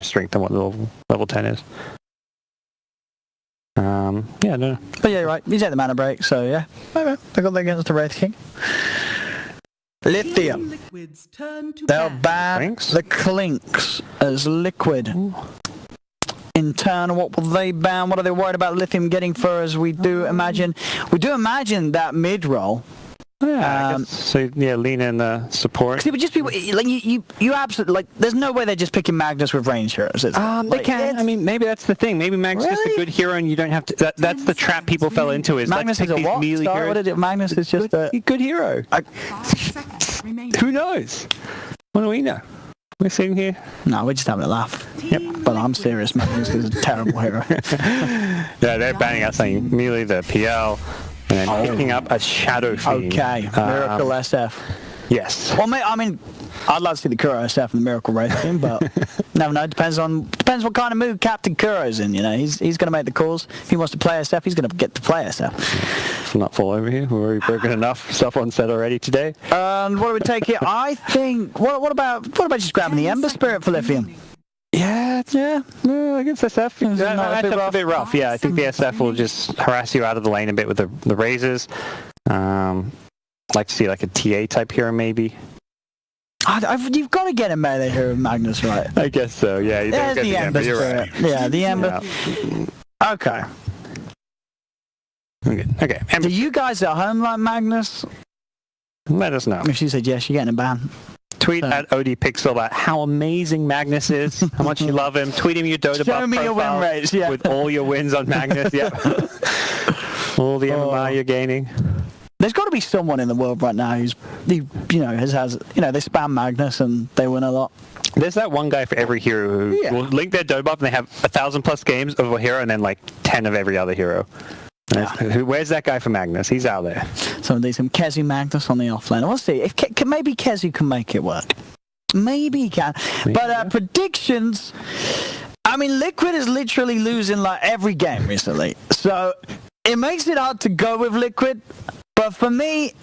strength than what level 10 is. Yeah, no. But yeah, you're right. You take the mana break, so yeah. Okay. They got that against the Wraith King. Lithium. They'll ban the Clinks as liquid. Ooh. In turn, what will they ban? What are they worried about Lithium getting for us? We do imagine that mid roll. Yeah, I guess, so yeah, lean in the support. It would just be like you absolutely like. There's no way they're just picking Magnus with range heroes. They can. I mean, maybe that's the thing. Maybe Magnus is a good hero, and you don't have to. That's the trap people fell into. Is Magnus is a what? Sorry, what did it? Magnus is just a good hero. Who knows? What do we know? We're sitting here. No, we're just having a laugh. Yep. But I'm serious. Magnus is a terrible hero. Yeah, they're banning out saying merely the PL. And then picking up a Shadow Fiend. Okay, Miracle SF. Yes. Well, I mean, I'd like to see the Kuro SF and the Miracle Wraith King, but never know. Depends what kind of mood Captain Kuro's in. You know, he's going to make the calls. If he wants to play SF, he's going to get to play SF. Let's not fall over here. We've already broken enough stuff on set already today. And what do we take here? I think. What about just grabbing the Ember Spirit for Lithium? Yeah, against SF. That's a bit rough. Yeah, I think the SF will just harass you out of the lane a bit with the razors. Like to see like a TA type hero maybe. You've got to get a melee hero, Magnus, right? I guess so. Yeah, you don't get the Ember. You're right. Yeah, the Ember. Yeah. Okay. Okay. Do you guys at home like Magnus? Let us know. If she said yes, you're getting a ban. Tweet at ODPixel about how amazing Magnus is, how much you love him. Tweet him your Dota Show me your win rates, with all your wins on Magnus. Yep. All the MMR you're gaining. There's got to be someone in the world right now has they spam Magnus and they win a lot. There's that one guy for every hero who will link their Dota buff and they have 1,000+ games of a hero and then like 10 of every other hero. Yeah. Where's that guy for Magnus? He's out there. Some Kezi Magnus on the offlane. We'll see. If maybe Kezi can make it work. Maybe he can. But predictions. I mean, Liquid is literally losing like every game recently, so it makes it hard to go with Liquid. But for me,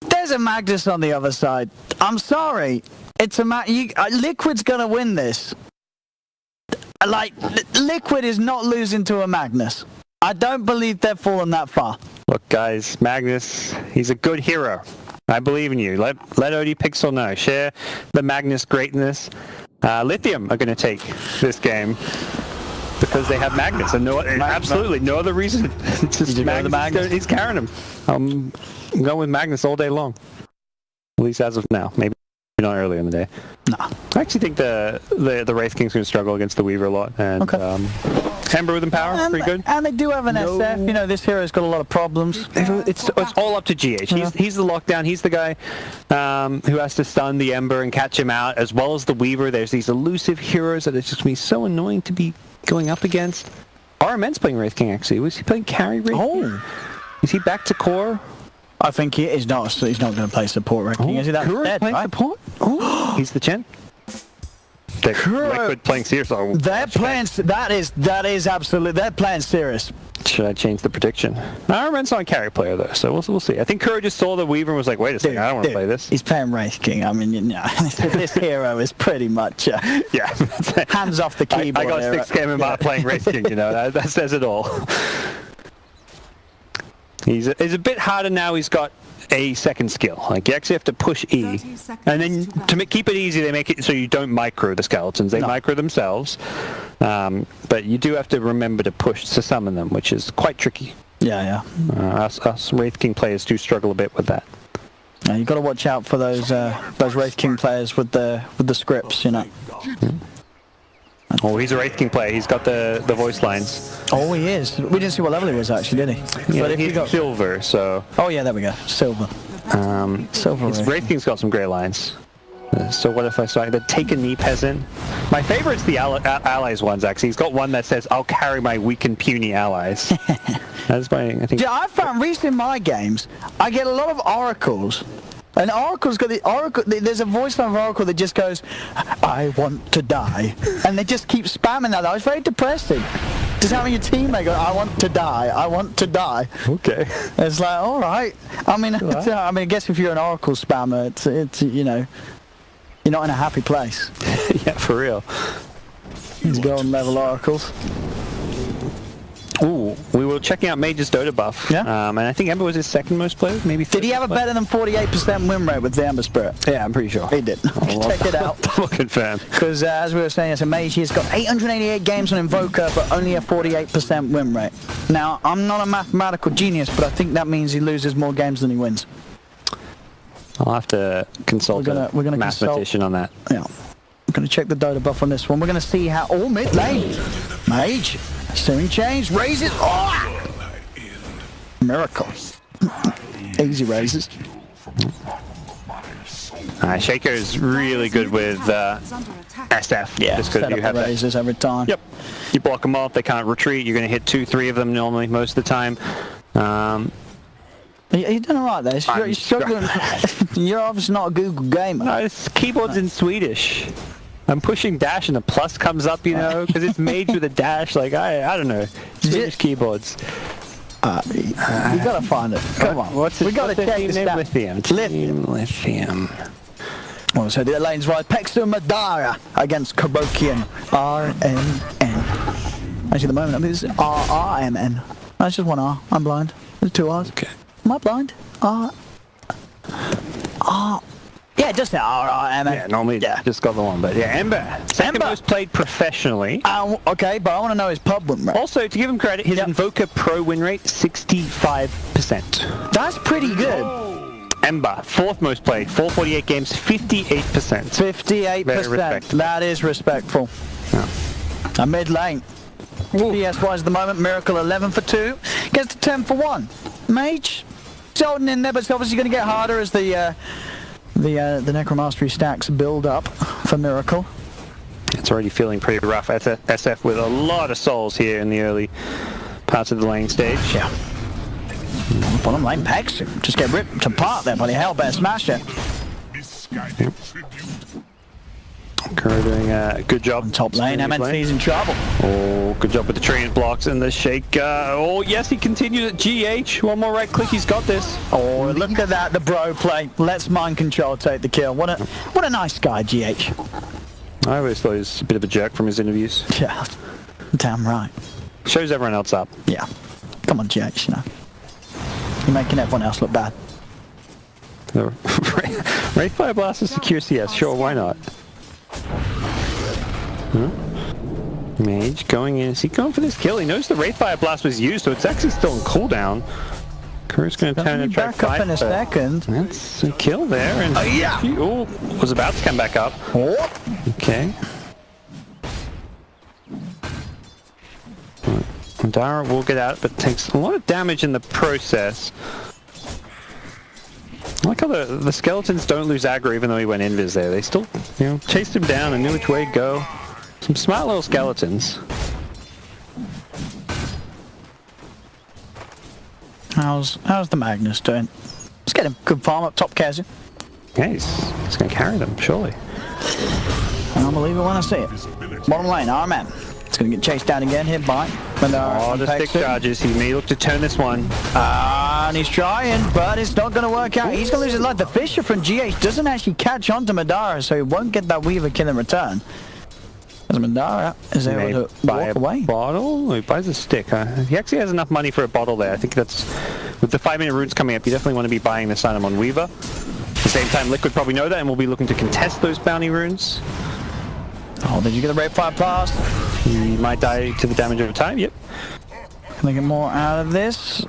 there's a Magnus on the other side. I'm sorry. It's Liquid's gonna win this. Like Liquid is not losing to a Magnus. I don't believe they've fallen that far. Look, guys, Magnus, he's a good hero. I believe in you. Let ODPixel know. Share the Magnus greatness. Lithium are going to take this game because they have Magnus, and absolutely no other reason. It's just Magnus. He's carrying him. I'm going with Magnus all day long. At least as of now. Maybe not earlier in the day. No. I actually think the Wraith King's going to struggle against the Weaver a lot. And, Ember with Empower, pretty good. And they do have an SF. You know, this hero's got a lot of problems. It's all up to GH. He's the lockdown. He's the guy who has to stun the Ember and catch him out, as well as the Weaver. There's these elusive heroes that it's just going to be so annoying to be going up against. RMN's playing Wraith King, actually. Was he playing carry Wraith King? Is he back to core? I think he is not. He's not going to play support Wraith King. Is he that dead, playing support? Oh, he's the Chen. Liquid playing serious. They're playing. That is absolutely. They're playing serious. Should I change the prediction? RMN's not a carry player though, so we'll see. I think Kuro just saw the Weaver and was like, "Wait a second, I don't want to play this." He's playing Wraith King. I mean, this hero is pretty much hands off the keyboard. I got a 6 game about playing Wraith King. You know that says it all. He's a bit harder now. He's got a second skill. Like you actually have to push E, and then to keep it easy, they make it so you don't micro the skeletons. They micro themselves, but you do have to remember to push to summon them, which is quite tricky. Yeah. Us Wraith King players do struggle a bit with that. Yeah, you got to watch out for those Wraith King players with the scripts, you know. Mm-hmm. Oh, he's a Wraith King player. He's got the voice lines. Oh, he is. We didn't see what level he was actually, did he? Yeah, but if he's got silver, so. Oh yeah, there we go. Silver. Silver. Wraith King's got some great lines. So what if I start the take a knee peasant? My favorite's the allies ones actually. He's got one that says I'll carry my weak and puny allies. That's I think. Yeah, I've found recently in my games, I get a lot of oracles. And Oracle's got the Oracle. There's a voice line of Oracle that just goes, "I want to die," and they just keep spamming that. It's very depressing. Just having your teammate go, "I want to die. I want to die." Okay. It's like, all right. I mean, I guess if you're an Oracle spammer, it's you're not in a happy place. Yeah, for real. These golden level oracles. Ooh, we were checking out Mage's Dota buff. Yeah. And I think Ember was his second most played, maybe. Did he have a better than 48% win rate with the Ember Spirit? Yeah, I'm pretty sure. He did. Check it out. Double confirm. Because as we were saying, as a mage, he's got 888 games on Invoker, but only a 48% win rate. Now, I'm not a mathematical genius, but I think that means he loses more games than he wins. I'll have to consult We're gonna mathematician on that. Yeah. We're going to check the Dota buff on this one. We're going to see how... Oh, mid lane. Mage. Steering change. Raises. Oh! Miracle. Easy raises. Shaco is really good with SF. Yeah, just because you have that. Raises every time. Yep. You block them off, they can't retreat. You're going to hit 2-3 of them normally most of the time. You're doing all right there. You're struggling. You're obviously not a Google gamer. No, this keyboard's in Swedish. I'm pushing dash and the plus comes up, you know, because it's made with a dash. Like, I don't know. Swedish keyboards. You gotta find it. Come on. We gotta check this name out. Lithium. Lithium. Well, so the lane's right. Pexter Madara against Karokian. RMN. Actually, the moment, I mean, this is RRMN. That's just one R. I'm blind. There's two R's. Okay. Am I blind? Yeah, it does say RRMN. Yeah, normally just got the one, but yeah, Ember. Second most played professionally. Okay, but I want to know his pub win rate. Also, to give him credit, his Invoker Pro win rate, 65%. That's pretty good. Ember, fourth most played, 448 games, 58%. 58%. That is respectful. Yeah. A mid lane. PS wise at the moment, Miracle 11 for 2. Gets to 10 for 1. Mage, it's holding in there, but it's obviously going to get harder as the Necromastery stacks build up for Miracle. It's already feeling pretty rough. SF with a lot of souls here in the early parts of the lane stage. Yeah. Bottom lane Pex just get ripped apart there by the hell bear smasher. Yep. Kuro doing a good job. On top lane, MNC's in trouble. Oh, good job with the train blocks and the shake. Oh, yes, he continued at GH. One more right click, he's got this. Oh, look at that, the bro play. Let's mind control take the kill. What a nice guy, GH. I always thought he was a bit of a jerk from his interviews. Yeah, damn right. Shows everyone else up. Yeah. Come on, GH, you know. You're making everyone else look bad. Wraithfire Blast is secure CS, sure, why not? Mage going in. Is he going for this kill? He knows the Wraithfire Blast was used, so it's actually still in cooldown. Kuro's going to turn and try back up in a second. That's a kill there. And was about to come back up. Oh. Okay. Madara will get out, but takes a lot of damage in the process. I like how the skeletons don't lose aggro even though he went invis there. They still, you know, chased him down and knew which way to go. Some smart little skeletons. How's the Magnus doing? Let's get him. Good farm up top, Kazu. Yeah, he's going to carry them, surely. I'll believe it when I see it. Bottom lane, RMN. It's going to get chased down again, hit by Madara. Oh, the stick charges. He may look to turn this one. And he's trying, but it's not going to work out. He's going to lose his life. The Fisher from GH doesn't actually catch on to Madara, so he won't get that Weaver kill in return. As Madara is able to walk away. Bottle? He buys a stick. He actually has enough money for a bottle there. I think that's... With the 5-minute runes coming up, you definitely want to be buying this item on Weaver. At the same time, Liquid probably know that and will be looking to contest those bounty runes. Oh, did you get a Wraithfire pass? He might die to the damage over time, yep. Can they get more out of this?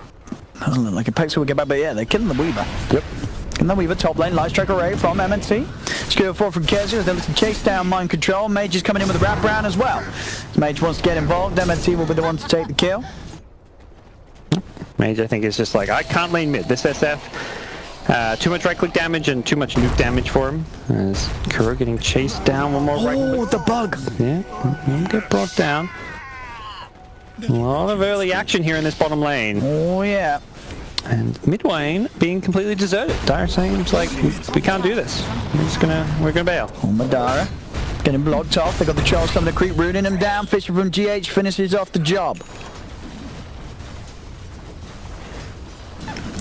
Doesn't look like a Pex will get back, but yeah, they're killing the Weaver. Yep. Killing the Weaver, top lane, light strike array from MNC. Skill 4 from Kezu, as they look to chase down mind control. Mage is coming in with a wrap round as well. Mage wants to get involved, MNC will be the one to take the kill. Mage, I think, is just like, I can't lane mid. This SF, too much right-click damage and too much nuke damage for him. As Kuro getting chased down, one more right-click. Oh, the bug! Yeah, he'll get brought down. A lot of early action here in this bottom lane. Oh, yeah. And mid lane being completely deserted. Dire saying it's like, we can't do this. We're gonna bail. Oh, Madara. Getting blocked off. They got the Charles coming to creep, rooting him down. Fisher from GH finishes off the job.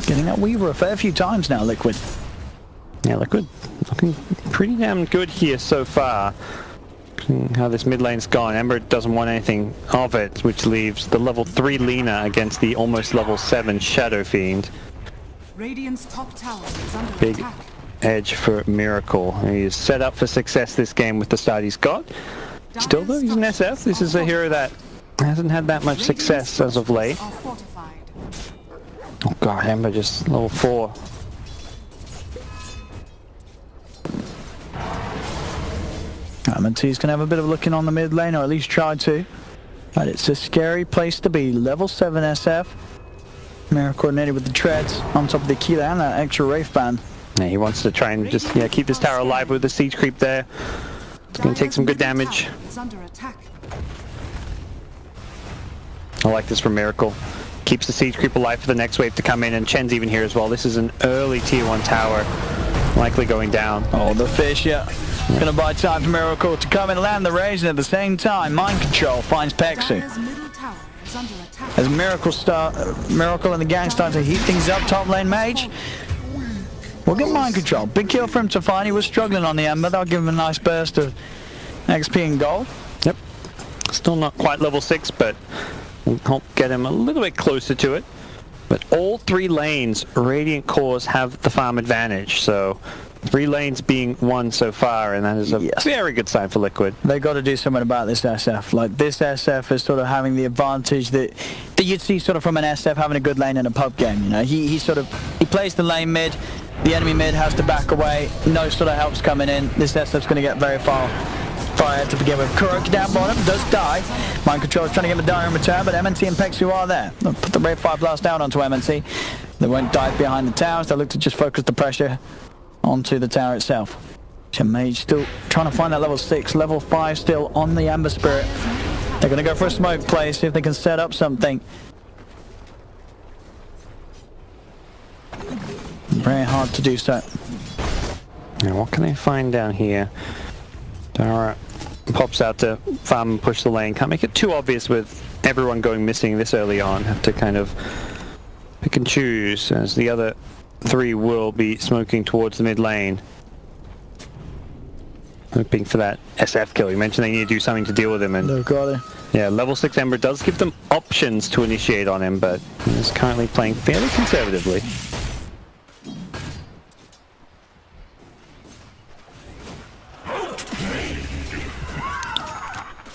Getting that Weaver a fair few times now, Liquid. Yeah, Liquid looking pretty damn good here so far. How this mid lane's gone. Ember doesn't want anything of it, which leaves the level 3 Lina against the almost level 7 Shadow Fiend. Radiant's top tower is under Big attack. edge for Miracle. He's set up for success this game with the start he's got. Still though, he's an SF. This is a hero that hasn't had that much success as of late. Are fortified. Oh god, Ember just level 4. MNT's going to have a bit of a look in on the mid lane, or at least try to. But it's a scary place to be. Level 7 SF. Miracle coordinated with the treads on top of the Aquila and that extra Wraith Band. Yeah, he wants to try and just keep this tower alive with the siege creep there. It's going to take some good damage. Is under attack. I like this from Miracle. Keeps the siege creep alive for the next wave to come in, and Chen's even here as well. This is an early tier 1 tower, likely going down. Oh, the fish, yeah. Gonna buy time for Miracle to come and land the raise, and at the same time, Mind Control finds Pexu. Dire's middle tower is under attack. As Miracle and the gang start to heat things up, top lane Mage. We'll get Mind Control. Big kill for him to find. He was struggling on the Ember. That'll give him a nice burst of XP and gold. Yep. Still not quite level 6, but we'll help get him a little bit closer to it. But all 3 lanes, Radiant cores have the farm advantage, so 3 lanes being won so far, and that is a very good sign for Liquid. They got to do something about this SF. Like, this SF is sort of having the advantage that you'd see sort of from an SF having a good lane in a pub game. You know, he plays the lane mid. The enemy mid has to back away. No sort of help's coming in. This SF's going to get very far ahead to begin with. Kurok down bottom, does die. Mind Control is trying to get the die in return, but MNT and Pexu are there. They'll put the Ray 5 blast down onto MNT. They won't dive behind the towers. They'll look to just focus the pressure onto the tower itself. Mage still trying to find that level 6, level 5 still on the Amber Spirit. They're going to go for a smoke play, see if they can set up something. Very hard to do so. Now what can they find down here? Dara pops out to farm and push the lane. Can't make it too obvious with everyone going missing this early on. Have to kind of pick and choose, as the other 3 will be smoking towards the mid lane. Hoping for that SF kill. You mentioned they need to do something to deal with him, and They've got it. yeah, level 6 Ember does give them options to initiate on him, but he's currently playing fairly conservatively.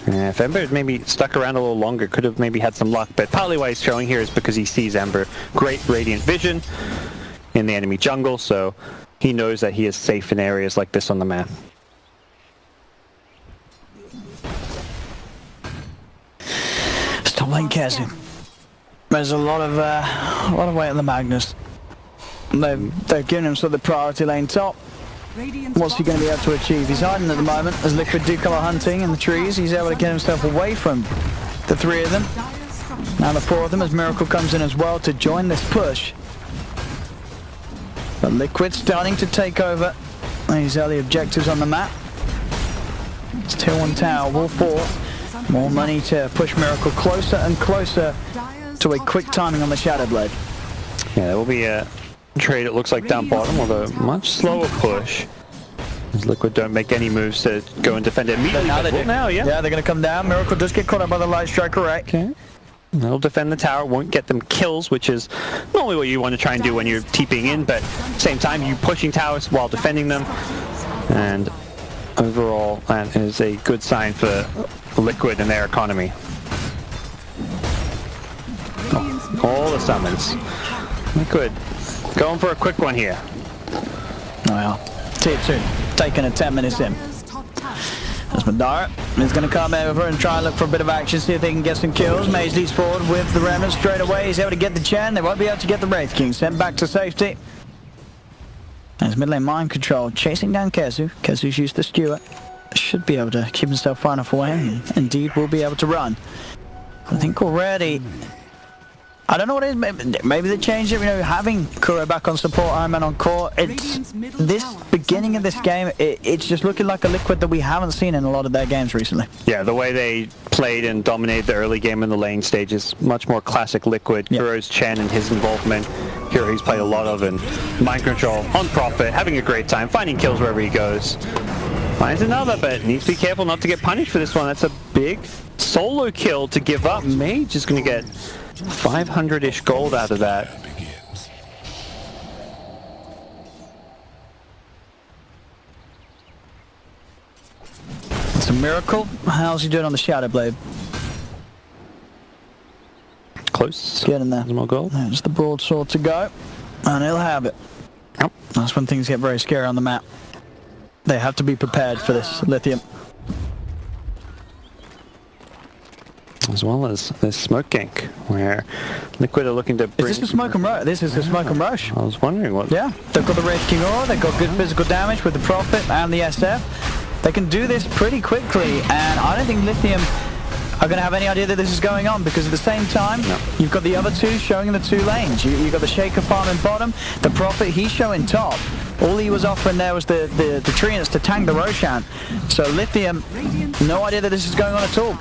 Yeah, if Ember had maybe stuck around a little longer, could have maybe had some luck, but partly why he's showing here is because he sees Ember. Great Radiant Vision in the enemy jungle, so he knows that he is safe in areas like this on the map. Stop lane Kazu. There's a lot of weight on the Magnus. They've given him sort of the priority lane top. What's he going to be able to achieve? He's hiding at the moment as Liquid do come hunting in the trees. He's able to get himself away from the 3 of them. Now the 4 of them as Miracle comes in as well to join this push. But Liquid starting to take over these early objectives on the map. It's tier 1 tower, wall 4. More money to push Miracle closer and closer to a quick timing on the Shadow Blade. Yeah, there will be a trade, it looks like, down bottom with a much slower push. As Liquid don't make any moves to go and defend it immediately. Now they do. Now, yeah. Yeah, they're going to come down. Miracle does get caught up by the Light Striker, right? Okay. They'll defend the tower, won't get them kills, which is normally what you want to try and do when you're TPing in, but at the same time, you pushing towers while defending them. And overall, that is a good sign for Liquid and their economy. Oh, all the summons. Liquid going for a quick one here. Oh yeah. Tier 2, taking a 10 minutes in. As Madara is going to come over and try and look for a bit of action, see if they can get some kills. Mage leads forward with the Remnant straight away. He's able to get the Chen. They won't be able to get the Wraith King. Sent back to safety. As mid lane Mind Control chasing down Kezu. Kezu's used the skewer. Should be able to keep himself far enough away, and indeed will be able to run. I think already, I don't know what it is, maybe they changed it, you know, having Kuro back on support, Iron Man on core. It's this beginning of this game, it's just looking like a Liquid that we haven't seen in a lot of their games recently. Yeah, the way they played and dominated the early game in the lane stage is much more classic Liquid. Yeah. Kuro's Chen and his involvement here he's played a lot of, and Mind Control on Prophet, having a great time, finding kills wherever he goes. Finds another, but needs to be careful not to get punished for this one. That's a big solo kill to give up. Mage is going to get 500-ish gold out of that. It's a miracle. How's he doing on the Shadow Blade? Close. Getting there. There's more gold. There's the broadsword to go, and he'll have it. Yep. That's when things get very scary on the map. They have to be prepared for this Lithium. As well as this smoke gank, where Liquid are looking to bring... Is this the smoke and rush? This is the smoke and rush. I was wondering what... Yeah, they've got the Wraith King Aura, they've got good physical damage with the Prophet and the SF. They can do this pretty quickly, and I don't think Lithium are going to have any idea that this is going on, because at the same time, you've got the other two showing the two lanes. You've got the Shaker farm in bottom, the Prophet, he's showing top. All he was offering there was the Treants to tank the Roshan. So Lithium, no idea that this is going on at all.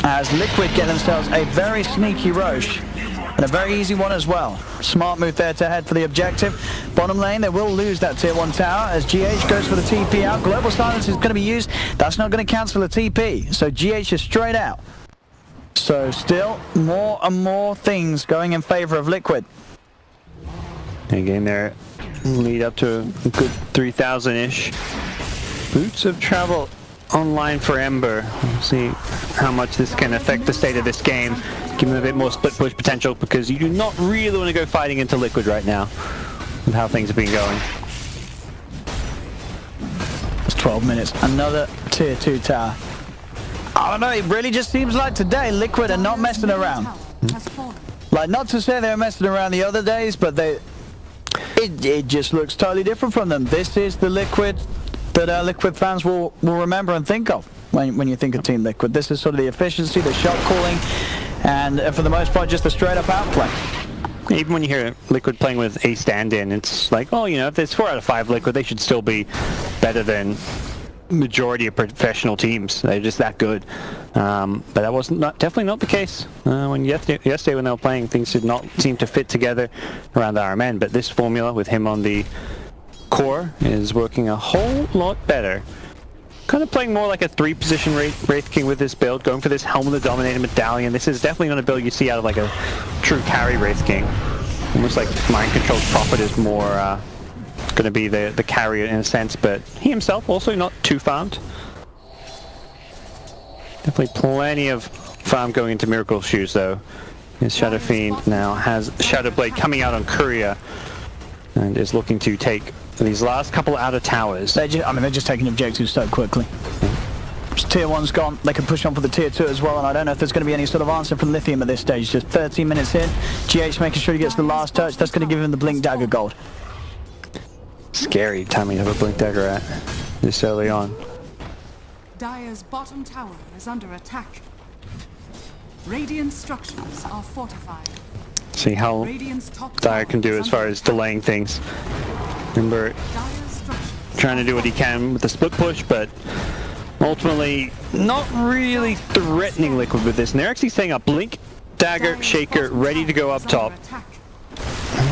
As Liquid get themselves a very sneaky Roche, and a very easy one as well. Smart move there to head for the objective. Bottom lane, they will lose that tier 1 tower as GH goes for the TP out. Global Silence is going to be used. That's not going to cancel the TP. So GH is straight out. So still more and more things going in favor of Liquid. Again, their lead up to a good 3,000-ish. Boots of Travel online for Ember. We'll see how much this can affect the state of this game. Give them a bit more split push potential, because you do not really want to go fighting into Liquid right now with how things have been going. It's 12 minutes. Another tier 2 tower. I don't know, it really just seems like today Liquid are not messing around. Like, not to say they were messing around the other days, but it just looks totally different from them. This is the Liquid that Liquid fans will remember and think of when you think of Team Liquid. This is sort of the efficiency, the shot calling, and for the most part just the straight up outplay. Even when you hear Liquid playing with a stand-in, it's like, oh, you know, if there's 4 out of 5 Liquid, they should still be better than majority of professional teams. They're just that good. But that was definitely not the case when yesterday when they were playing. Things did not seem to fit together around the RMN, but this formula with him on the core is working a whole lot better. Kind of playing more like a 3-position Wraith King with this build, going for this Helm of the Dominator Medallion. This is definitely not a build you see out of like a true carry Wraith King. Almost like Mind Control's Prophet is more going to be the carrier in a sense, but he himself also not too farmed. Definitely plenty of farm going into Miracle Shoes though. His Shadow Fiend now has Shadow Blade coming out on Courier and is looking to take these last couple outer towers. They're just taking objectives so quickly. Tier 1's gone. They can push on for the tier 2 as well, and I don't know if there's going to be any sort of answer from Lithium at this stage. Just 13 minutes in. GH making sure he gets the last touch. That's going to give him the Blink Dagger gold. Scary timing to have a Blink Dagger at this early on. Dire's bottom tower is under attack. Radiant structures are fortified. See how Radiant's top Dire tower can do is as under far as attack. delaying things. Remember, Dire's structures trying to do what he can with the split push, but ultimately not really threatening Liquid with this. And they're actually setting up Blink Dagger, Dire's Shaker, bottom ready to go tower up is under top. attack.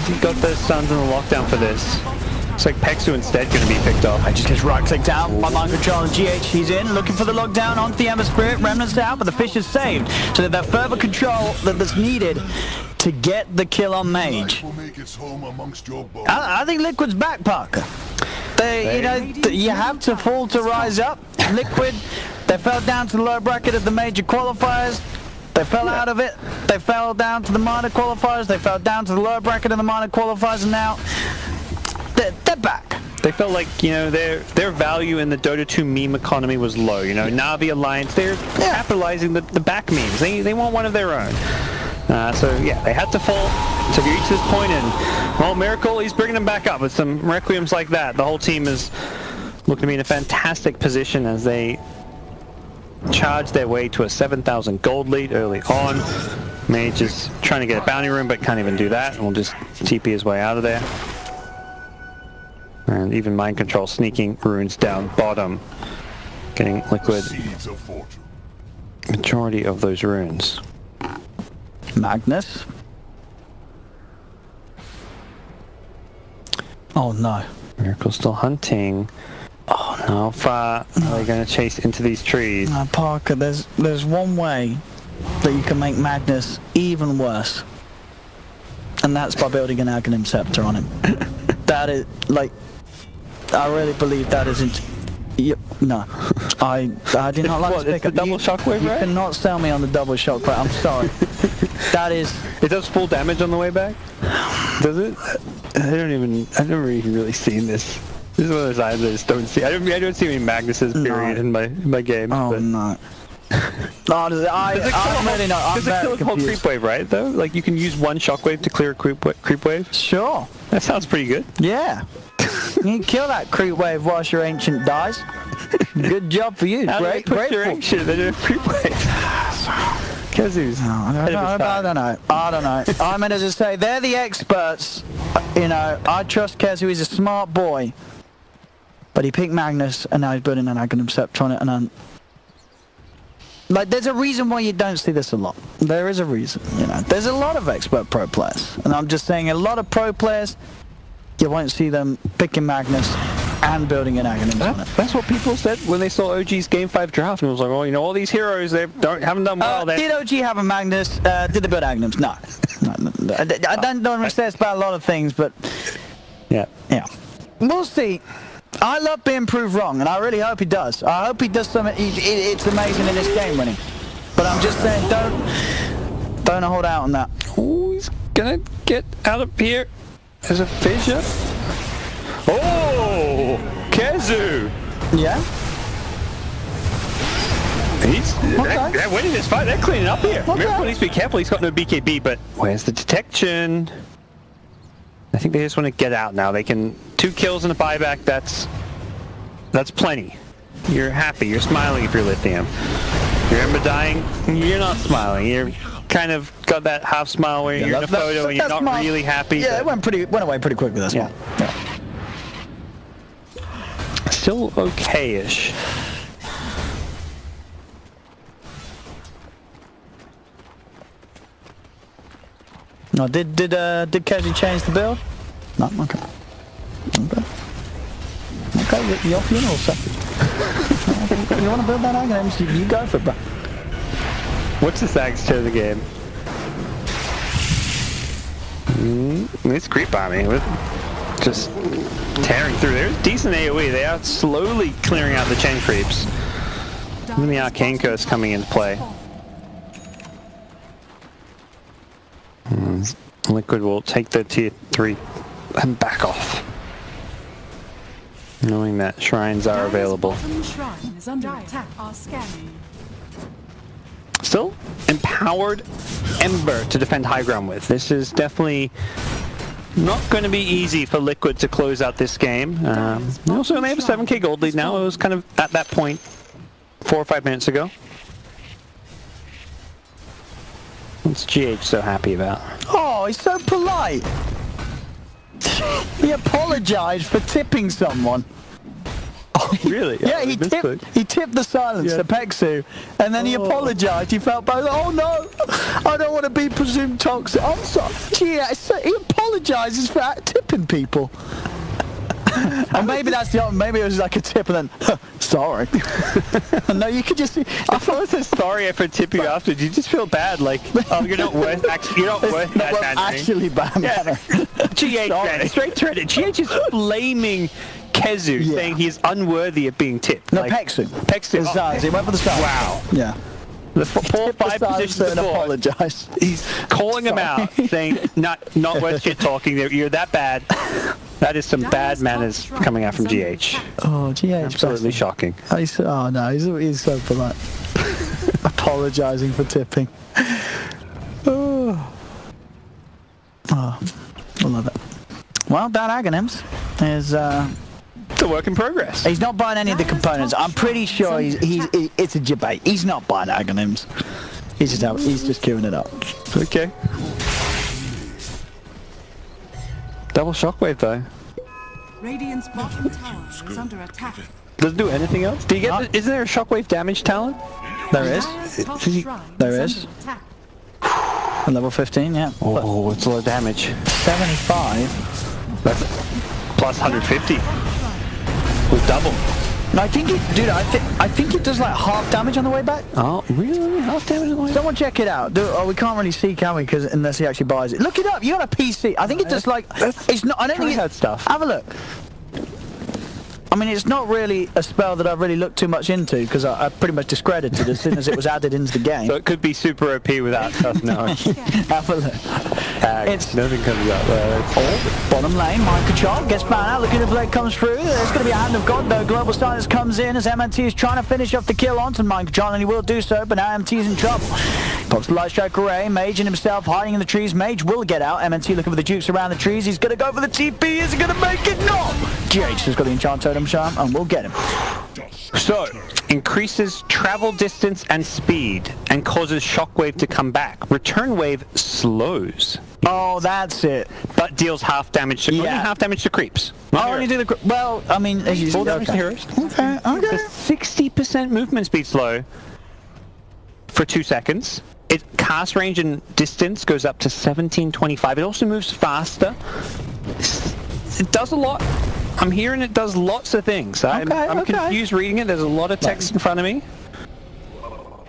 He got the Suns in the lockdown for this. Looks like Pexu instead going to be picked off. I just gets right click down by Mind Control and GH. He's in, looking for the lockdown onto the Ember Spirit. Remnant's out, but the fish is saved. So that further control that's needed to get the kill on Mage. I think Liquid's back, Parker. You have to fall to rise up. Liquid, they fell down to the low bracket of the major qualifiers. They fell out of it. They fell down to the minor qualifiers. They fell down to the lower bracket of the minor qualifiers, and now they're back. They felt like, you know, their value in the Dota 2 meme economy was low. You know, Na'Vi Alliance, they're capitalizing the back memes. They want one of their own. So yeah, they had to fall to reach this point, and well, Miracle, he's bringing them back up with some Requiems like that. The whole team is looking to be in a fantastic position as they charge their way to a 7,000 gold lead early on. Mage is trying to get a bounty room, but can't even do that, and will just TP his way out of there. And even Mind Control sneaking runes down bottom, getting Liquid majority of those runes. Magnus. Oh no. Miracle still hunting. Oh How far are they going to chase into these trees? Parker, there's one way that you can make Magnus even worse. And that's by building an Aghanim Scepter on him. That is, like, I really believe that isn't... No. I do not like to pick up... double shockwave, You right? cannot sell me on the double shockwave, I'm sorry. That is... It does full damage on the way back? Does it? I've never even really seen this. This is one of those items I just don't see. I don't see any Magnuses, period, in my game. Oh, but. no. No, I'm really not. I'm Does it very kill a whole confused. creep wave, right, though? Like, you can use one shockwave to clear a creep wave? Sure. That sounds pretty good. Yeah. You can kill that creep wave whilst your ancient dies. Good job for you. How do they Great, put great. your ancient in a creep wave? Kazu's. I don't know. I mean, as I say, they're the experts. You know, I trust Kezu. He's a smart boy. But he picked Magnus, and now he's building an Aghanim Scepter on it, and like, there's a reason why you don't see this a lot. There is a reason, you know. There's a lot of expert pro players, and I'm just saying, a lot of pro players, you won't see them picking Magnus and building an Aghanim on it. That's what people said when they saw OG's Game 5 draft, and it was like, oh, you know, all these heroes, they haven't done well. Did OG have a Magnus? Did they build Aghanims? No. I don't want to say it's about a lot of things, but Yeah. we'll see. I love being proved wrong, and I really hope he does. I hope he does something. It's amazing in this game winning. But I'm just saying, don't hold out on that. Oh, he's gonna get out of here. There's a fissure. Oh, Kezu. Yeah. They're winning this fight. They're cleaning up here. Okay. Miracle needs to be careful. He's got no BKB, but where's the detection? I think they just want to get out now. They can 2 kills and a buyback. That's plenty. You're happy. You're smiling if you're Lithium. You remember dying? You're not smiling. You're kind of got that half smile where you're in a photo and you're not really happy. Yeah, it went away pretty quickly. That smile. Yeah. Still okay-ish. No, did Kezu change the build? No, okay. Okay, your funeral, sir. You want to build that Aghanim, you go for it, bro. What's the Sags to the game? It's creep bombing with just tearing through. There's decent AoE. They are slowly clearing out the chain creeps. Even the Arcane Curse coming into play. Liquid will take the tier 3 and back off, knowing that shrines are available. Shrine is under attack. Are scanning. Still, empowered Ember to defend high ground with. This is definitely not going to be easy for Liquid to close out this game. They also only have a 7k gold lead now. It was kind of at that point 4 or 5 minutes ago. What's GH so happy about? Oh, he's so polite. He apologized for tipping someone. Really? Yeah, he tipped the silence to Pexu, and then he apologized. He felt bad. Oh no, I don't want to be presumed toxic. I'm sorry. Yeah, so he apologizes for tipping people. And maybe maybe it was like a tip and then, sorry. No, you could just. I thought it said sorry for tipping you afterwards. You just feel bad, like, oh, you're not worth that manner. Actually bad manner. GH, man, straight to it. GH is blaming Kezu, saying he's unworthy of being tipped. No, like, Pexu. Pexu. He went for the start. Wow. Yeah. The poor 5 positions and before, apologize. he's calling him out, saying, not worth shit talking. You're that bad. That is some bad manners coming out from GH. Oh, GH. Absolutely shocking. He's so polite. Apologizing for tipping. Oh, I love it. Well, that Aghanims is It's a work in progress. he's not buying any of the components. I'm pretty sure it's a debate. He's not buying Aghanims. He's just queuing it up. Okay. Double shockwave though. Radiant's bottom tower is under attack. Doesn't do anything else. Do you get? Isn't there a shockwave damage talent? There is. Dire's top shrine There is is. under attack. At level 15, yeah. Oh, it's a lot of damage. 75. That's plus 150. With double. I think it, dude. I think it does like half damage on the way back. Oh, really? Half damage on the way back? Someone check it out. We can't really see, can we? Because unless he actually buys it. Look it up. You got a PC. I think it does like. It's not. I don't think that stuff. Have a look. I mean, it's not really a spell that I've really looked too much into because I pretty much discredited it as soon as it was added into the game. So it could be super OP without us knowing. Have a look. It's nothing comes up there. Bottom lane, Microchop gets found out. Looking at the blade comes through. There's going to be a hand of God though. Global Silence comes in as MNT is trying to finish off the kill onto Microchop, and he will do so. But now MNT's in trouble. Pops the Light Strike Array. Mage and himself hiding in the trees. Mage will get out. MNT looking for the dukes around the trees. He's going to go for the TP. Is he going to make it? No. GH has got the Enchant Totem Charm, and we'll get him. So, increases travel distance and speed, and causes Shockwave to come back. Return Wave slows. Oh, that's it. But deals half damage to only half damage to creeps. I only do the well. I mean, as you full damage to heroes. Okay. The 60% movement speed slow for 2 seconds. It cast range and distance goes up to 1725. It also moves faster. It does a lot. I'm hearing it does lots of things. I'm confused reading it. There's a lot of text in front of me.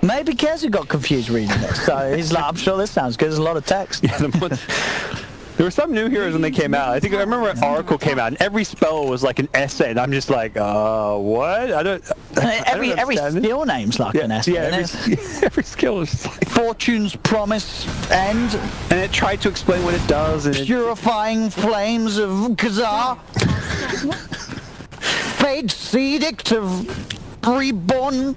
Maybe Kezu got confused reading it, so he's like, I'm sure this sounds good. There's a lot of text. Yeah, there were some new heroes when they came out. I remember when Oracle came out, and every spell was like an essay, and I'm just like, what? Every skill name's like an essay. Yeah, every skill is just like Fortune's Promise End. And it tried to explain what it does. And Purifying Flames of Kazar. Fate's Edict of Reborn.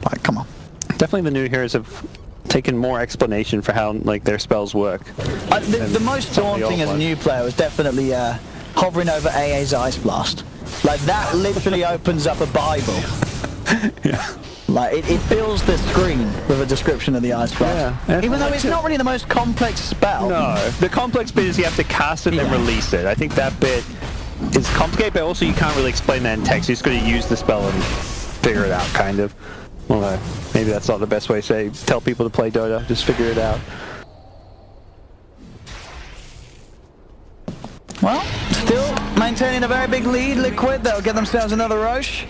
Right, come on. Definitely the new heroes have taken more explanation for how like their spells work. The most daunting as a new player was definitely hovering over AA's Ice Blast. Like that literally opens up a Bible. Yeah. Like it fills the screen with a description of the Ice Blast. Yeah. Even though it's not really the most complex spell. No. The complex bit is you have to cast it and then release it. I think that bit is complicated, but also you can't really explain that in text. You're just going to use the spell and figure it out, kind of. Well, maybe that's not the best way to tell people to play Dota. Just figure it out. Well, still maintaining a very big lead. Liquid, they'll get themselves another Roche.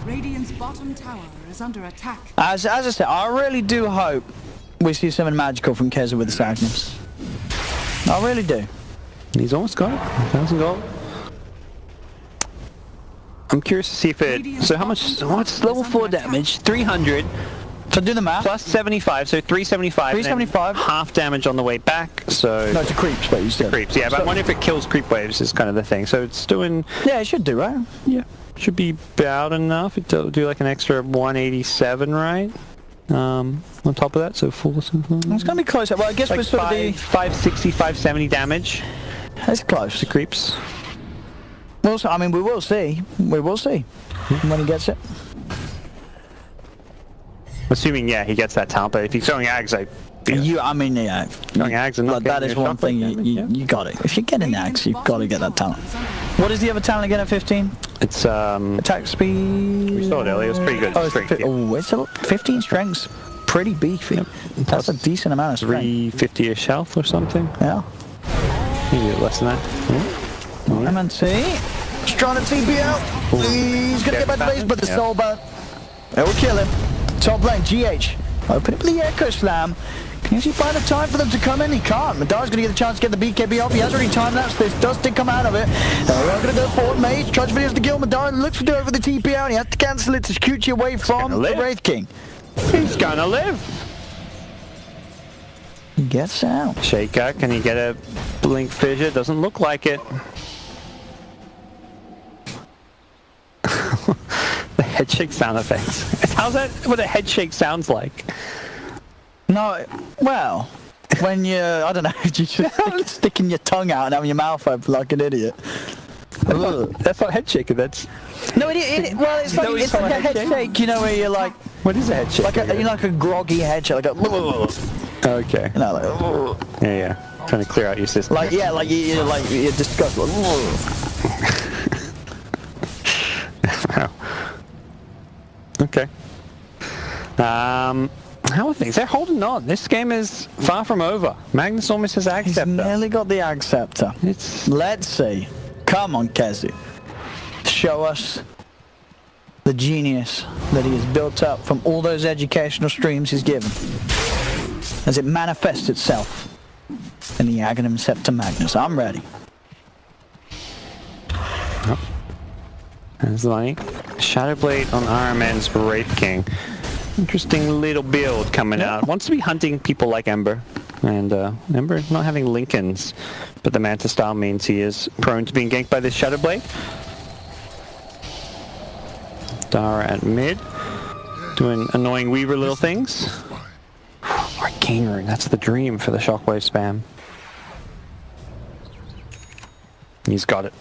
Radiant's bottom tower is under attack. As I said, I really do hope we see something magical from Keza with the Sagnums. I really do. He's almost got it. 1,000 gold. I'm curious to see if it... So how much... What's level 4 damage? 300. So do the math. Plus 75, so 375. 375. Half damage on the way back, so... No, to creeps, but you said. Creeps, yeah, but I wonder if it kills creep waves is kind of the thing. So it's doing... Yeah, it should do, right? Yeah. Should be about enough. It'll do like an extra 187, right? On top of that, so full... It's going to be close. Well, I guess like we're sort of the... 560, 570 damage. It's close. To creeps. Well, I mean, we will see. We will see when he gets it. Assuming, yeah, he gets that talent, but if he's throwing Ags, I mean, yeah. Throwing Ags and not that is one thing you got it. If you get an Ags, you've got to get that talent. What is the other talent again at 15? It's attack speed. We saw it earlier. It was pretty good. It's a 15 strengths. Pretty beefy. Yep. That's a decent amount of strength. 350-ish health or something. Yeah. Maybe less than that. MNT. Strong at TPL. He's going to get back to base, but the soul burn. It will kill him. Top lane, GH. Open up the Echo Slam. Can you actually find the time for them to come in? He can't. Madara's going to get the chance to get the BKB off. He has already timed that, so this does come out of it. We're going to go forward. Mage tries to the kill. Madara looks to do it for the TP out. He has to cancel it to scoot you away from the Wraith King. He's going to live. He gets out. Shaker, can he get a blink fissure? Doesn't look like it. The head shake sound effects. How's that what a head shake sounds like? No, well, when you're, I don't know, you just sticking your tongue out and having your mouth open like an idiot. That's not head shaking, that's... No, well, it's like a head shake, you know, where you're like... What is a head shake? Like a groggy head shake, like a... Okay. You know, like... Yeah. Trying to clear out your system. Like, yeah, like you're disgusted. Wow. Okay. How are things? They're holding on. This game is far from over. Magnus almost has Ag Scepter. He's nearly got the Ag Scepter. Let's see. Come on, Kazu. Show us the genius that he has built up from all those educational streams he's given, as it manifests itself in the Aghanim Scepter Magnus. I'm ready. There's the money. Shadowblade on RMN's Wraith King. Interesting little build coming out. Wants to be hunting people like Ember. And Ember not having Lincolns, but the Manta style means he is prone to being ganked by this Shadowblade. Dara at mid, doing annoying Weaver little things. Arcane Rune, that's the dream for the Shockwave spam. He's got it.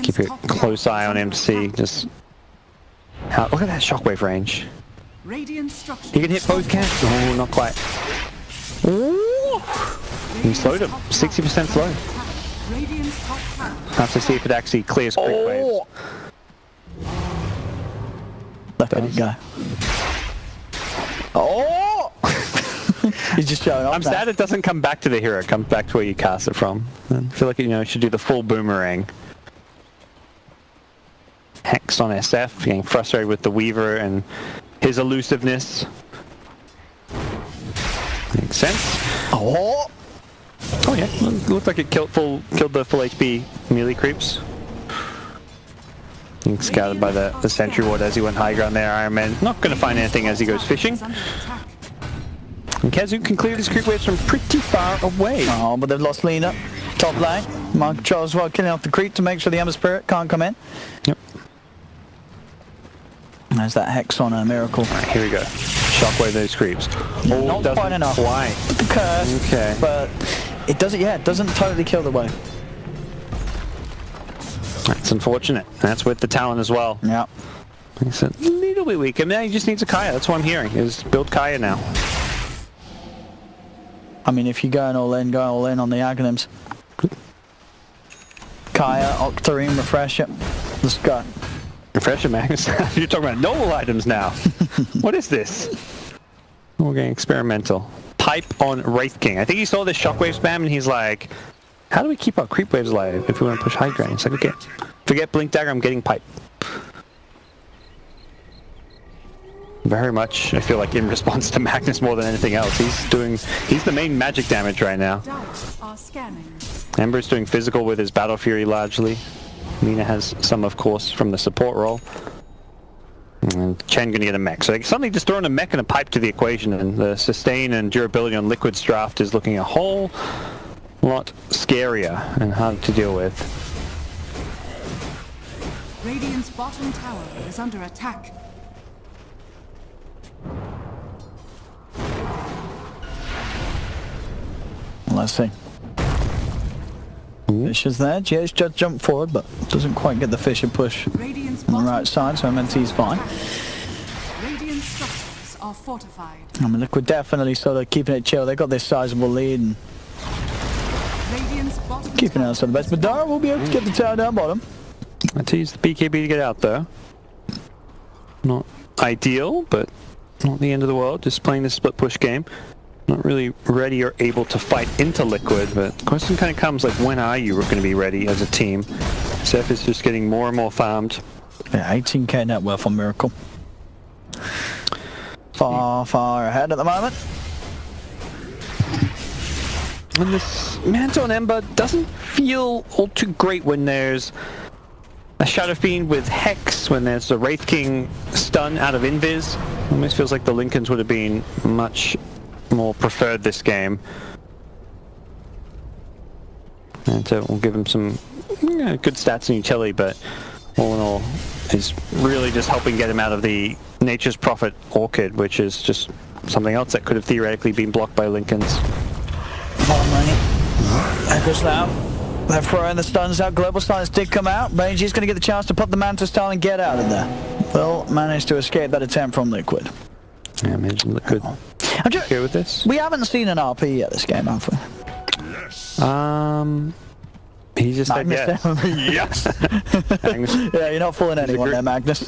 Keep a close eye on him to see just how. Look at that Shockwave range. He can hit both cats. Oh, not quite. Ooh. He slowed him. 60% slow. Have to see if it actually clears quick waves. Let it go. Oh! He's just showing off. I'm sad it doesn't come back to the hero. It comes back to where you cast it from. I feel like it should do the full boomerang. Hex on SF, getting frustrated with the Weaver and his elusiveness. Makes sense. Oh! Oh yeah, looked like it killed the full HP melee creeps. Being scouted by the sentry ward as he went high ground there. Iron Man not going to find anything as he goes fishing. And Kazu can clear these creep waves from pretty far away. Oh, but they've lost Lena. Top lane. Mark control as well, killing off the creep to make sure the Ember Spirit can't come in. Yep. There's that Hex on a Miracle. Alright, here we go. Shockwave those creeps. Not quite enough. Why? The curse. Okay. But it doesn't, yeah, it doesn't totally kill the wave. That's unfortunate. That's with the Talon as well. Yeah. He's a little bit weak. I mean, he just needs a Kaya. That's what I'm hearing, is build Kaya now. I mean, if you're going all in, go all in on the Aghanims. Kaya, Octarine, Refresher. Let's go. Refresher, Magnus. You're talking about noble items now. What is this? We're getting experimental. Pipe on Wraith King. I think he saw this Shockwave spam and he's like, how do we keep our creep waves alive if we want to push high ground? It's like, okay, forget Blink Dagger, I'm getting Pipe. Very much, I feel like in response to Magnus more than anything else. He's the main magic damage right now. Ember's doing physical with his Battle Fury largely. Mina has some, of course, from the support role. And Chen gonna get a mech. So like, suddenly just throwing a mech and a pipe to the equation, and the sustain and durability on Liquid's draft is looking a whole lot scarier and hard to deal with. Radiant's bottom tower is under attack. Let's see. Fish is there. GH just jumped forward, but doesn't quite get the Fisher push on the right side, so MNT's fine. Radiant structures are fortified. I mean, Liquid definitely sort of keeping it chill. They've got this sizable lead and keeping it outside the best. But Dara will be able to get the tower down bottom. I to use the BKB to get out though. Not ideal, but not the end of the world. Just playing this split push game. Not really ready or able to fight into Liquid, but the question kind of comes like, when are you going to be ready as a team? Seth is just getting more and more farmed. Yeah, 18k net worth on Miracle. Far ahead at the moment. And this Manta on Ember doesn't feel all too great when there's a Shadow Fiend with Hex, when there's the Wraith King stun out of Invis. Almost feels like the Lincolns would have been much more preferred this game. And so we'll give him some good stats and utility, but all in all, is really just helping get him out of the Nature's Prophet Orchid, which is just something else that could have theoretically been blocked by Lincolns. There goes now. They're throwing the stuns out. Global stuns did come out. Rangy's going to get the chance to put the Manta style and get out of there. Will manage to escape that attempt from Liquid. Yeah, imagine Liquid. I'm just okay with this. We haven't seen an RP yet this game, have we? He just said yes. Yes. Yeah, you're not fooling anyone there, Magnus.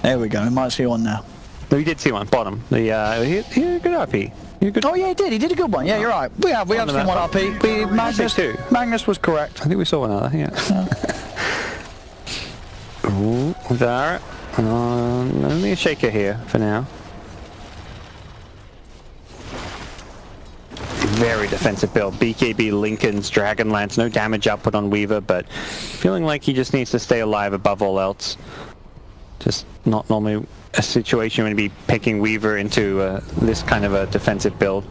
There we go. We might see one now. We did see one, bottom. He had a good RP. You good? Oh yeah, he did. He did a good one. Yeah, you're right. We have seen that one one. RP. Magnus was correct. I think we saw another, yeah. Ooh, there. Only a shaker here for now. Very defensive build. BKB, Lincoln's, Dragonlance, no damage output on Weaver, but feeling like he just needs to stay alive above all else. Just not normally a situation when you be picking Weaver into this kind of a defensive build.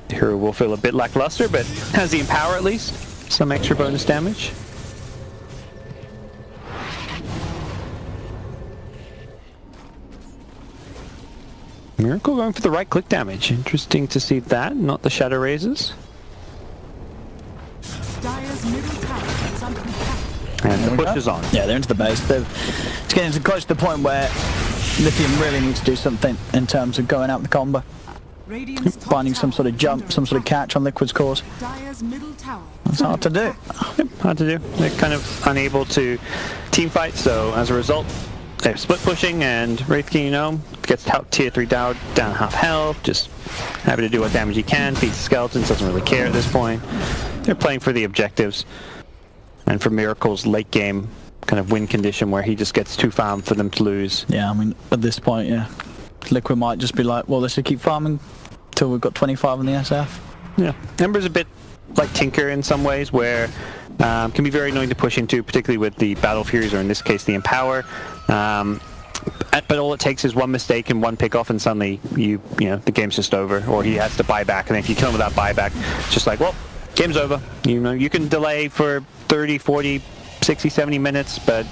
The hero will feel a bit lackluster, but has the Empower at least. Some extra bonus damage. Miracle going for the right click damage. Interesting to see that, not the Shadow Razors. Dire's middle tower is under attack. And the push is on. Yeah, they're into the base. It's getting close to the point where Lithium really needs to do something in terms of going out the combo. Radiant's top Finding some tower sort of is jump, under some sort of attack. catch on Liquid's course. Dire's middle tower. It's hard to do. Yep, hard to do. They're kind of unable to team fight, so as a result, they're split pushing, and Wraith King, you know, gets tier 3 down half health, just happy to do what damage he can, feeds the skeletons, doesn't really care at this point. They're playing for the objectives, and for Miracle's late game kind of win condition where he just gets too farmed for them to lose. Yeah, I mean, at this point, yeah, Liquid might just be like, well, let's just keep farming till we've got 25 on the SF. Yeah, Ember's a bit like Tinker in some ways, where can be very annoying to push into, particularly with the Battle Furies, or in this case the Empower. But all it takes is one mistake and one pick off, and suddenly you know the game's just over, or he has to buy back, and if you kill him without buyback, it's just like, well, game's over. You know, you can delay for 30, 40, 60, 70 minutes, but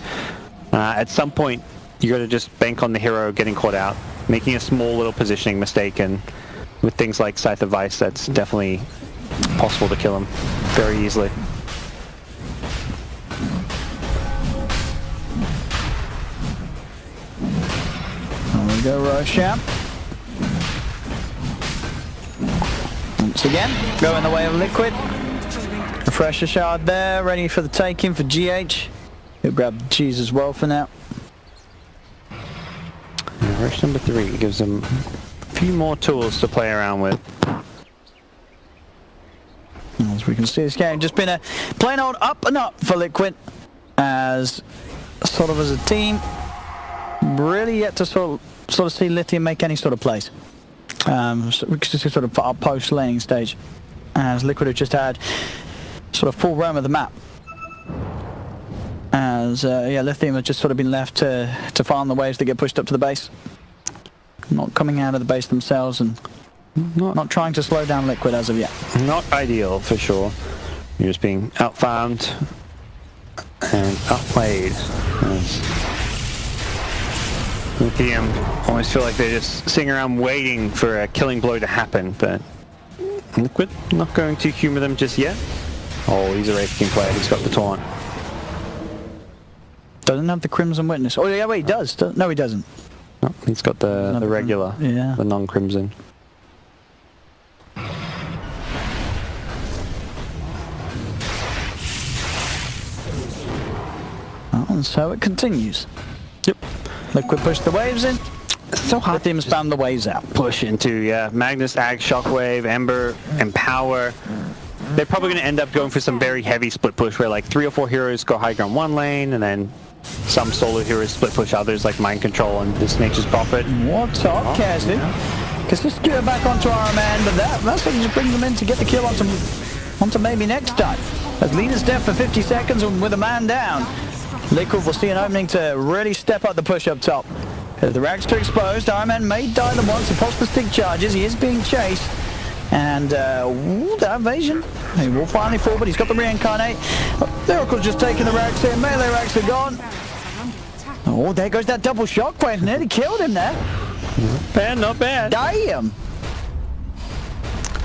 at some point you got to just bank on the hero getting caught out, making a small little positioning mistake, and with things like Scythe of Vice, that's definitely possible to kill him very easily. There we go, Roshan. Once again, go in the way of Liquid. Refresher shard there, ready for the taking for GH. He'll grab the cheese as well for now. Rush number 3 gives him a few more tools to play around with. As we can see, this game just been a plain old up and up for Liquid, as sort of as a team, really yet to sort of see Lithium make any sort of plays. So we can see sort of our post laning stage, as Liquid have just had sort of full roam of the map. As yeah, Lithium have just sort of been left to farm the waves that get pushed up to the base, not coming out of the base themselves, and not trying to slow down Liquid as of yet. Not ideal for sure. You're just being outfarmed and outplayed. Lithium almost feel like they're just sitting around waiting for a killing blow to happen, but Liquid not going to humor them just yet. Oh, he's a Wraith King player. He's got the taunt. Doesn't have the Crimson Witness. Oh yeah, wait, he does. No, he doesn't. No, he's got the regular, yeah, the non-Crimson. And so it continues. Yep. Liquid push the waves in. So hard. Lithium spam the waves out. Push into, yeah, Magnus, Ag, Shockwave, Ember, Empower. They're probably going to end up going for some very heavy split push where like 3 or 4 heroes go high ground one lane, and then some solo heroes split push others like Mind Control and this Nature's Prophet. What's up, Cassie? Because just get it back onto our man, but that's what just brings them in to get the kill onto maybe next time. As Lena's dead for 50 seconds with a man down, Liquid will see an opening to really step up the push up top. As the racks are exposed, Iron Man may die the once, impossible stick charges, he is being chased. And that evasion, he will finally fall, but he's got the reincarnate. Miracle's just taking the racks here, melee racks are gone. Oh, there goes that double shockwave, nearly killed him there. Not bad, not bad. Damn.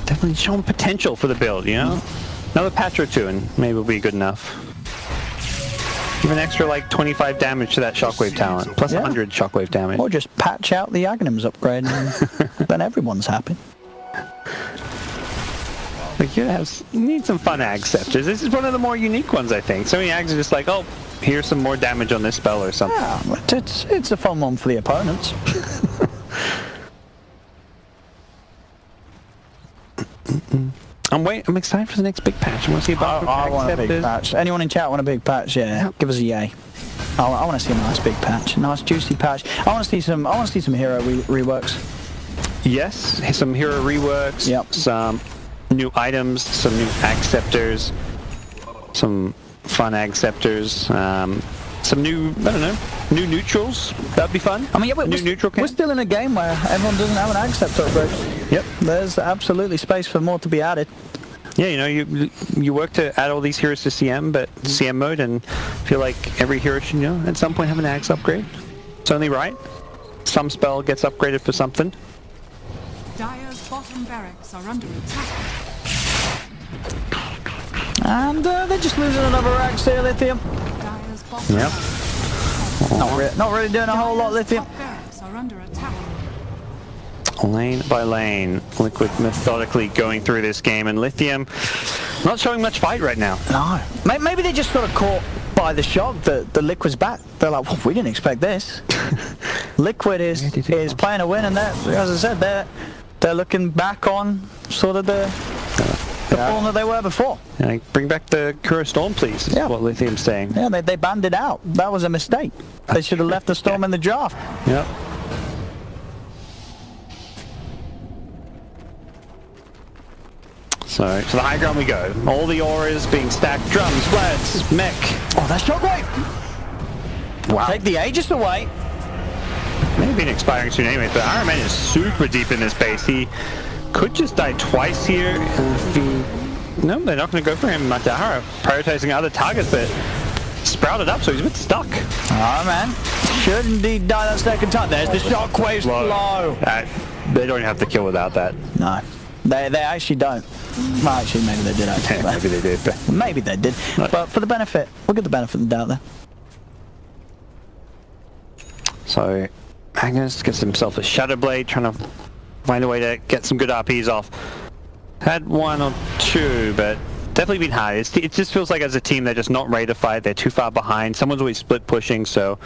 Definitely showing potential for the build, you know? Another patch or two and maybe it'll be good enough. Give an extra like 25 damage to that shockwave talent, plus 100 shockwave damage. Or just patch out the Aghanims upgrade and then everyone's happy. Like you need some fun Ag Scepters. This is one of the more unique ones, I think. So many Ags are just like, oh, here's some more damage on this spell or something. Yeah, but it's a fun one for the opponents. I'm excited for the next big patch. I want to see a bunch of I want a big acceptors. patch. Anyone in chat want a big patch? Yeah, give us a yay. I want to see a nice big patch, a nice juicy patch. I want to see some hero reworks. Yes, some hero reworks. Yep. Some new items, some new acceptors, some fun acceptors. Some new, I don't know, new neutrals. That'd be fun. I mean, yeah, new neutral we're still in a game where everyone doesn't have an accept upgrade. Yep. There's absolutely space for more to be added. Yeah, you know, you work to add all these heroes to CM, but CM mode, and feel like every hero should, you know, at some point have an axe upgrade. It's only right. Some spell gets upgraded for something. Dire's bottom barracks are under attack. And they're just losing another axe here, Lithium. Dire's bottom Yep. Not really doing a whole lot, Lithium. top barracks are under attack. Lane by lane, Liquid methodically going through this game, and Lithium not showing much fight right now. No. Maybe they just sort of caught by the shock that the Liquid's back. They're like, well, we didn't expect this. Liquid is playing a win, and as I said, they're looking back on sort of the form that they were before. Yeah, bring back the Kuro Storm, please, is what Lithium's saying. Yeah, they banned it out. That was a mistake. They should have left the Storm in the draft. Yep. So to the high ground we go. All the auras being stacked. Drums, flats, mech. Oh, that's Shockwave! Wow. Take the Aegis away. Maybe an expiring soon anyway, but Iron Man is super deep in this base. He could just die twice here. If he... No, they're not going to go for him. Madara prioritizing other targets, but sprouted up, so he's a bit stuck. Iron Man should indeed die that second time. There's the Shockwave's blow. They don't have to kill without that. No, they actually don't. Well, actually, maybe they did. Actually, Maybe they did. But... Maybe they did. No. But for the benefit, we'll get the benefit of the doubt there. So Magnus gets himself a Shadow Blade, trying to find a way to get some good RPs off. Had one or two, but definitely been hard. It just feels like as a team they're just not ready to fight. They're too far behind. Someone's always split pushing, so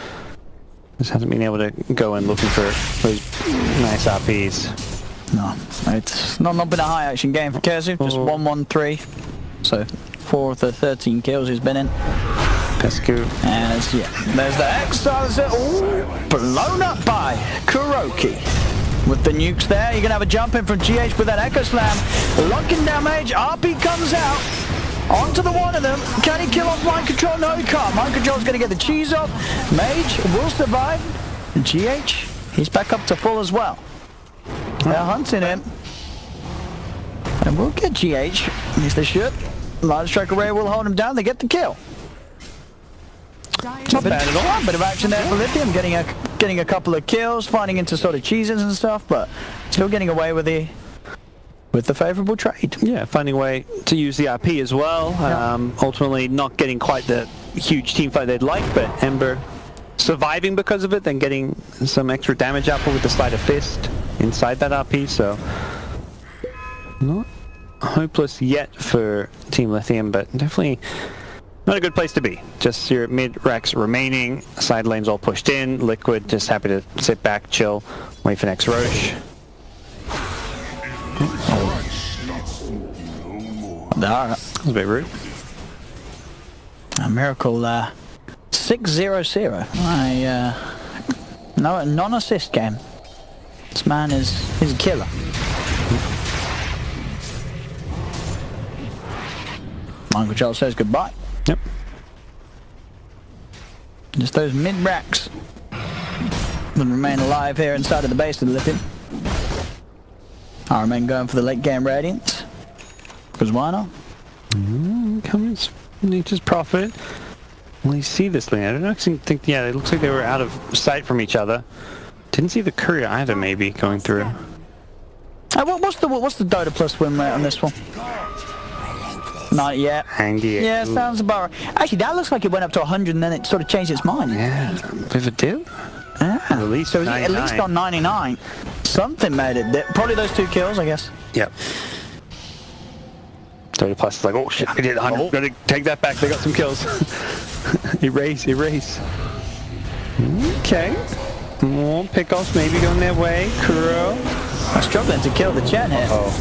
just hasn't been able to go in looking for those nice RPs. No, it's not been a high action game for Kezu. Just 1-1-3. So 4 of the 13 kills he's been in. Pescu. And there's the X-Silencer. Ooh, blown up by Kuroki. With the nukes there, you're going to have a jump in from GH with that Echo Slam. Locking down Mage. RP comes out. Onto the one of them. Can he kill off Mind Control? No, he can't. Mind Control's going to get the cheese off. Mage will survive. GH, he's back up to full as well. They're hunting him. And we'll get GH. At least they should. Large Strike Array will hold him down. They get the kill. Not bad at all. A bit of action there for Lithium, getting a couple of kills, finding into sort of cheeses and stuff, but still getting away with the favourable trade. Yeah, finding a way to use the RP as well. Ultimately not getting quite the huge team fight they'd like, but Ember surviving because of it, then getting some extra damage output with the Sleight of Fist inside that RP, so not hopeless yet for Team Lithium, but definitely not a good place to be. Just your mid-racks remaining, side lanes all pushed in, Liquid just happy to sit back, chill, wait for next Roche. That was a bit rude. A Miracle 6-0-0. No, a non-assist game. This man is a killer. Mind Control says goodbye. Yep. Just those mid-racks that remain alive here inside of the base of the Lithium. Iron Man going for the late game Radiance. Because why not? Comments, Nature's Prophet. Well, you see this lane. I don't actually think, yeah, it looks like they were out of sight from each other. Didn't see the courier either, maybe, going through. What's the Dota plus win rate on this one? Not yet. Yeah, sounds about right. Actually, that looks like it went up to 100 and then it sort of changed its mind. Yeah, bit of a dip. Yeah. At least so at least on 99. Something made it dip. Probably those 2 kills, I guess. Yep. Dota Plus is like, oh shit, I did 100. Gotta take that back. They got some kills. Erase. Okay. More pickoffs maybe going their way. Kuro. I'm struggling to kill the Chen here. Oh.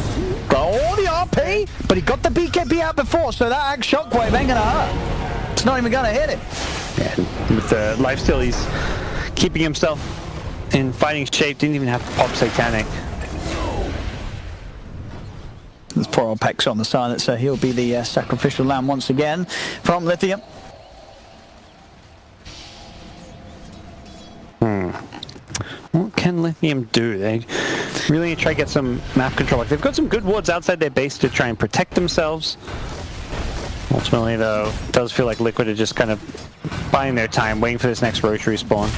Oh, the RP, but he got the BKB out before, so that Axe Shockwave ain't gonna hurt. It's not even gonna hit him. Yeah, with the lifesteal, he's keeping himself in fighting shape. Didn't even have to pop Satanic. There's poor old Pex on the side, so he'll be the sacrificial lamb once again from Lithium. What can Lithium do? They really need to try to get some map control. Like, they've got some good wards outside their base to try and protect themselves. Ultimately, though, it does feel like Liquid are just kind of buying their time, waiting for this next rotary spawn.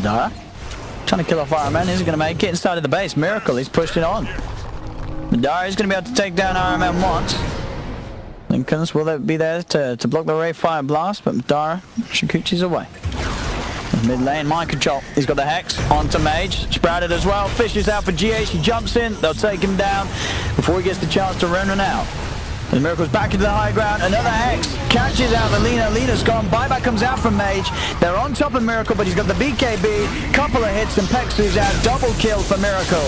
Dara trying to kill off Iron Man. He's going to make it inside of the base. Miracle, he's pushed it on. Dara is going to be able to take down Iron Man once. Lincolns will be there to block the Ray Fire Blast, but Dara, Shikuchi's away. Mid lane, mind control. He's got the Hex onto Mage. Sprouted as well. Fish is out for GH. He jumps in. They'll take him down before he gets the chance to run out. The Miracle's back into the high ground. Another Hex catches out the Lina. Lina's gone. Buyback comes out from Mage. They're on top of Miracle, but he's got the BKB. Couple of hits and Pexu's out. Double kill for Miracle.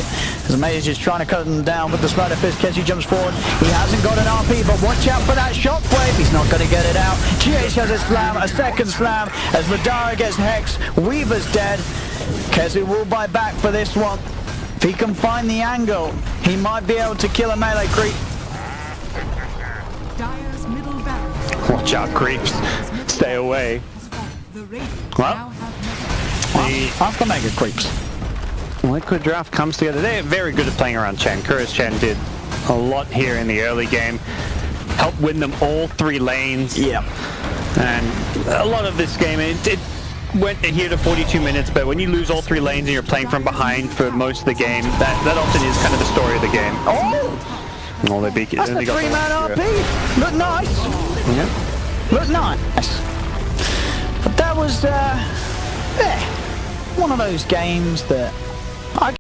As Mage is trying to cut him down with the Spider Fist. Kesi jumps forward. He hasn't got an RP, but watch out for that Shockwave. He's not going to get it out. GH has a slam, a second slam as Ladara gets Hex. Weaver's dead. Kesi will buy back for this one. If he can find the angle, he might be able to kill a melee creep. Dire's middle barracks. Watch out, creeps. Stay away. The Radiant Well, now have After Mega Creeps. Liquid Draft comes together. They're very good at playing around Chen. Kuris Chen did a lot here in the early game. Helped win them all 3 lanes. Yeah. And a lot of this game, it went here to 42 minutes, but when you lose all 3 lanes and you're playing from behind for most of the game, that often is kind of the story of the game. Oh! All they beat, That's the 3-man RP. Look nice. Yeah. Look nice. But that was, one of those games that I